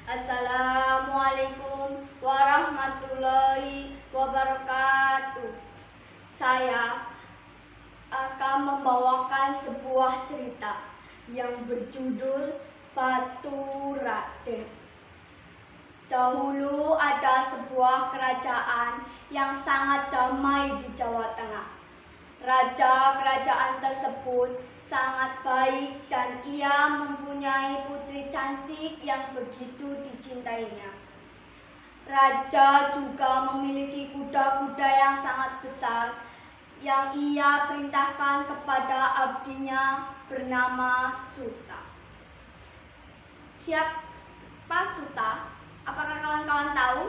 Assalamualaikum warahmatullahi wabarakatuh. Saya akan membawakan sebuah cerita yang berjudul Batu Raden. Dahulu ada sebuah kerajaan yang sangat damai di Jawa Tengah. Raja kerajaan tersebut sangat baik dan ia mempunyai putri cantik yang begitu dicintainya. Raja juga memiliki kuda-kuda yang sangat besar yang ia perintahkan kepada abdinya bernama Suta. Siapa Suta? Apakah kawan-kawan tahu?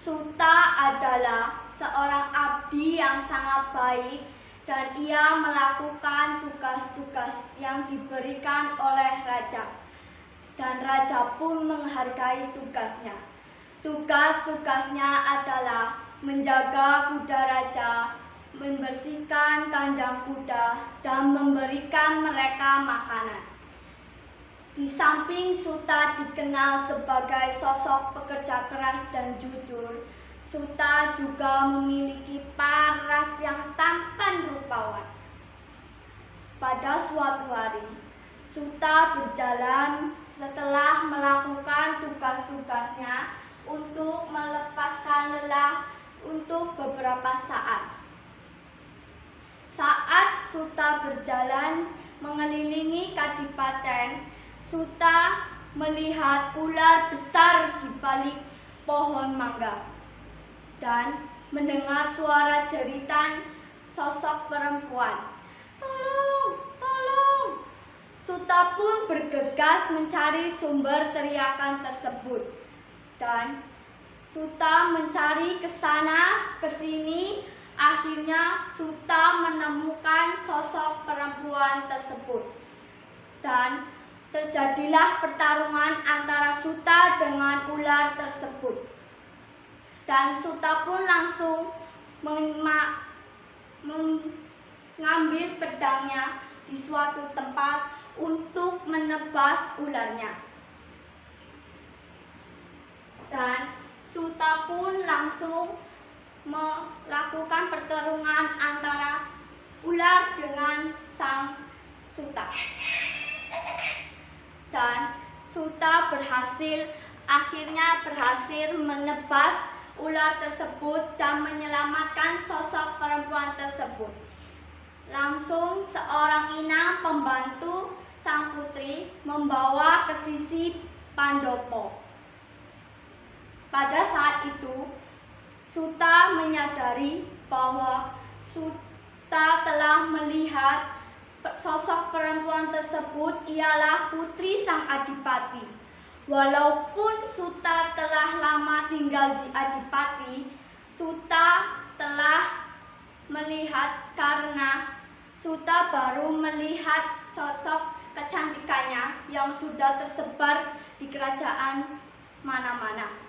Suta adalah seorang abdi yang sangat baik dan ia melakukan tugas-tugas yang diberikan oleh raja. Dan raja pun menghargai tugasnya. Tugas-tugasnya adalah menjaga kuda raja, membersihkan kandang kuda, dan memberikan mereka makanan. Di samping Suta dikenal sebagai sosok pekerja keras dan jujur, Suta juga memiliki paras yang tampan rupawan. Pada suatu hari, Suta berjalan setelah melakukan tugas-tugasnya untuk melepaskan lelah untuk beberapa saat. Saat Suta berjalan mengelilingi kadipaten, Suta melihat ular besar di balik pohon mangga dan mendengar suara jeritan sosok perempuan. "Tolong, tolong!" Suta pun bergegas mencari sumber teriakan tersebut. Dan Suta mencari ke sana, ke sini. Akhirnya Suta menemukan sosok perempuan tersebut. Dan terjadilah pertarungan antara Suta dengan ular tersebut. Dan Suta pun langsung mengambil pedangnya di suatu tempat untuk menebas ularnya. Dan Suta pun langsung melakukan pertarungan antara ular dengan sang Suta. Dan Suta akhirnya berhasil menebas ular tersebut dan menyelamatkan sosok perempuan tersebut. Langsung seorang inang pembantu sang putri membawa ke sisi Pandopo. Pada saat itu, Suta menyadari bahwa Suta telah melihat sosok perempuan tersebut ialah putri sang adipati. Walaupun Suta telah lama tinggal di Adipati, Suta telah melihat karena Suta baru melihat sosok kecantikannya yang sudah tersebar di kerajaan mana-mana.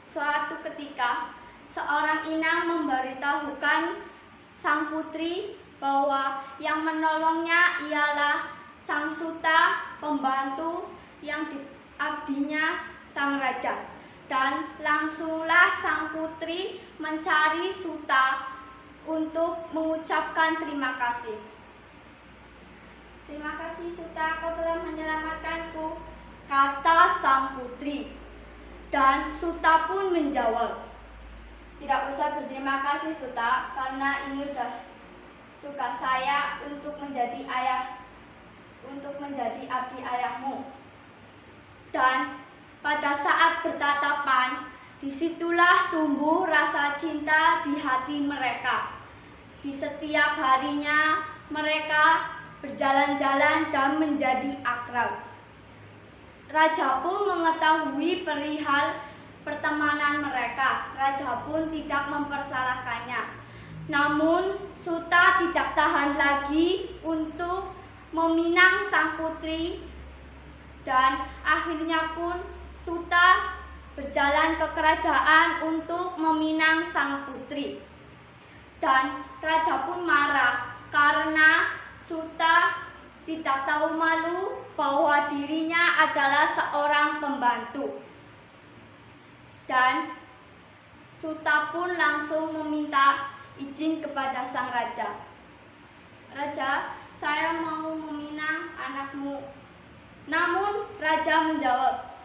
Suatu ketika, seorang inang memberitahukan sang putri bahwa yang menolongnya ialah sang Suta, pembantu yang abdinya sang raja. Dan langsunglah sang putri mencari Suta untuk mengucapkan terima kasih. "Terima kasih Suta, kau telah menyelamatkanku," kata sang putri. Dan Suta pun menjawab, "Tidak usah berterima kasih Suta, karena ini sudah tugas saya untuk menjadi abdi ayahmu." Dan pada saat bertatapan, disitulah tumbuh rasa cinta di hati mereka. Di setiap harinya mereka berjalan-jalan dan menjadi akrab. Raja pun mengetahui perihal pertemanan mereka. Raja pun tidak mempersalahkannya. Namun Suta tidak tahan lagi untuk meminang sang putri. Dan akhirnya pun Suta berjalan ke kerajaan untuk meminang sang putri. Dan raja pun marah karena Suta tidak tahu malu bahwa dirinya adalah seorang pembantu. Dan Suta pun langsung meminta izin kepada sang raja. Raja, saya mau meminang anakmu. Namun raja menjawab,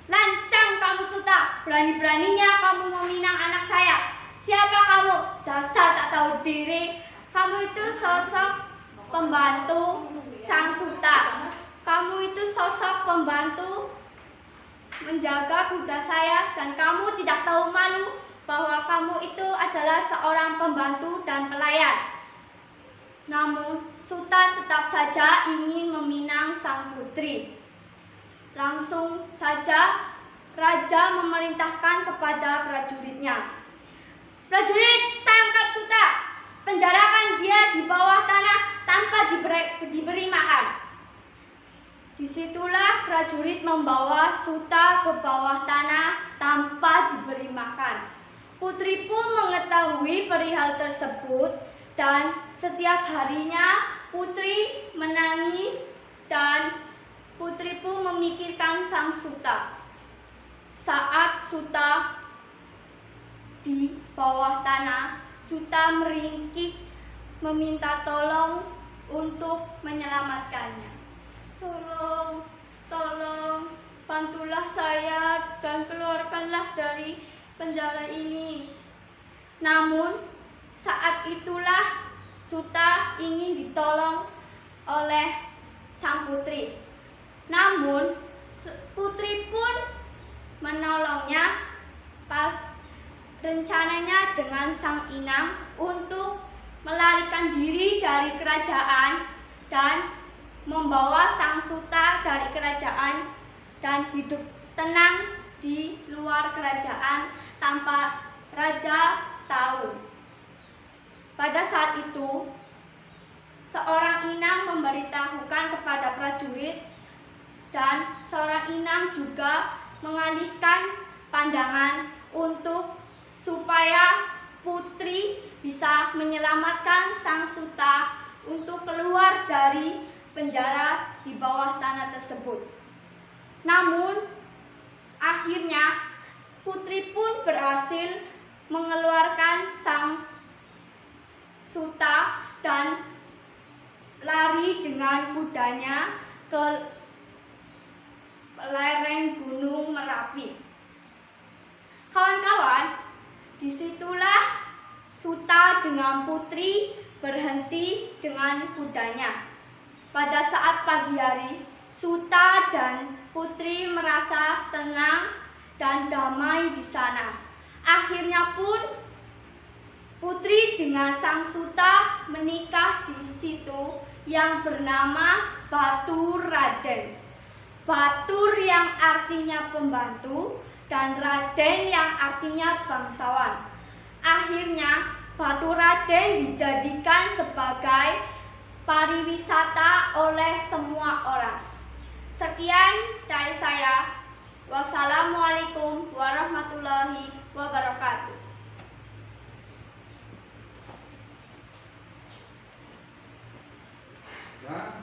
"Lancang kamu Suta, berani-beraninya kamu meminang anak saya. Siapa kamu? Dasar tak tahu diri. Kamu itu sosok pembantu sang Suta. Kamu itu sosok pembantu menjaga kuda saya dan kamu tidak tahu malu bahwa kamu itu adalah seorang pembantu dan pelayan." Namun Suta tetap saja ingin meminang sang putri. Langsung saja raja memerintahkan kepada prajuritnya, "Prajurit, tangkap Suta, penjarakan dia di bawah tanah tanpa diberi makan." Disitulah prajurit membawa Suta ke bawah tanah tanpa diberi makan. Putri pun mengetahui perihal tersebut dan setiap harinya putri menangis dan putri pun memikirkan sang Suta. Saat Suta di bawah tanah, Suta meringkik meminta tolong untuk menyelamatkannya. "Tolong, tolong, bantulah saya dan keluarkanlah dari penjara ini." Namun saat itulah Suta ingin ditolong oleh sang putri. Namun putri pun menolongnya pas rencananya dengan sang inang untuk melarikan diri dari kerajaan dan membawa sang Suta dari kerajaan dan hidup tenang di luar kerajaan tanpa raja tahu. Pada saat itu, seorang inang memberitahukan kepada prajurit dan seorang inang juga mengalihkan pandangan supaya putri bisa menyelamatkan sang Suta untuk keluar dari penjara di bawah tanah tersebut. Namun akhirnya putri pun berhasil mengeluarkan sang Suta dan lari dengan kudanya ke lereng Gunung Merapi. Kawan-kawan, disitulah Suta dengan putri berhenti dengan kudanya. Pada saat pagi hari, Suta dan putri merasa tenang dan damai di sana. Akhirnya pun putri dengan sang Suta menikah di situ yang bernama Batur Raden. Batur yang artinya pembantu dan Raden yang artinya bangsawan. Akhirnya Batur Raden dijadikan sebagai pariwisata oleh semua orang. Sekian dari saya. Wassalamualaikum warahmatullahi wabarakatuh. Ya.